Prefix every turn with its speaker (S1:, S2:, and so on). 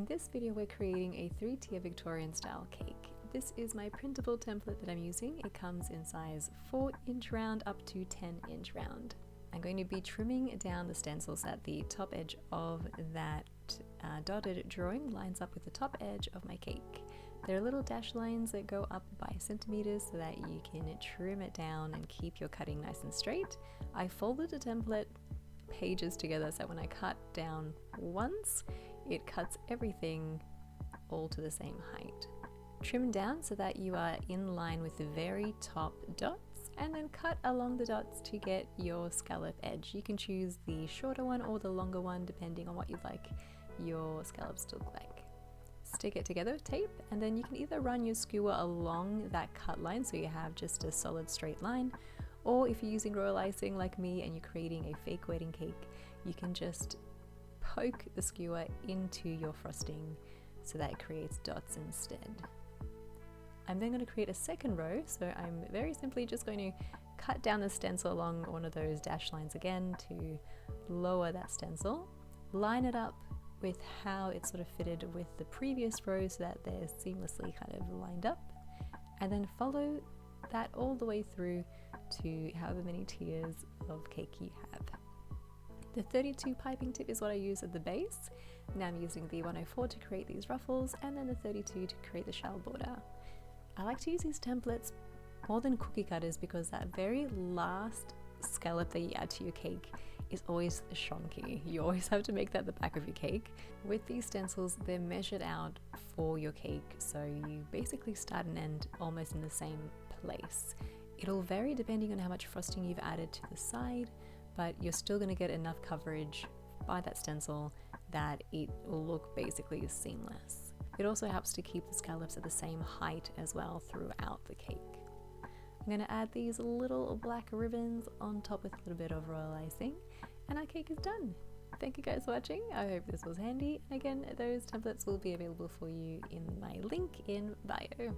S1: In this video we're creating a 3-tier Victorian style cake. This is my printable template that I'm using. It comes in size 4-inch round up to 10-inch round. I'm going to be trimming down the stencils at the top edge of that dotted drawing lines up with the top edge of my cake. There are little dash lines that go up by centimeters so that you can trim it down and keep your cutting nice and straight. I folded the template pages together so when I cut down once, it cuts everything all to the same height. Trim down so that you are in line with the very top dots, and then cut along the dots to get your scallop edge. You can choose the shorter one or the longer one depending on what you'd like your scallops to look like. Stick it together with tape, and then you can either run your skewer along that cut line so you have just a solid straight line, or if you're using royal icing like me and you're creating a fake wedding cake, you can just poke the skewer into your frosting so that it creates dots instead. I'm then going to create a second row, so I'm very simply just going to cut down the stencil along one of those dash lines again to lower that stencil, line it up with how it's sort of fitted with the previous row so that they're seamlessly kind of lined up, and then follow that all the way through to however many tiers of cake you have. The 32 piping tip is what I use at the base. Now I'm using the 104 to create these ruffles, and then the 32 to create the shell border. I like to use these templates more than cookie cutters because that very last scallop that you add to your cake is always shonky. You always have to make that the back of your cake. With these stencils, they're measured out for your cake, so you basically start and end almost in the same place. It'll vary depending on how much frosting you've added to the side, but you're still going to get enough coverage by that stencil that it will look basically seamless. It also helps to keep the scallops at the same height as well throughout the cake. I'm going to add these little black ribbons on top with a little bit of royal icing, and our cake is done. Thank you guys for watching. I hope this was handy. Again, those templates will be available for you in my link in bio.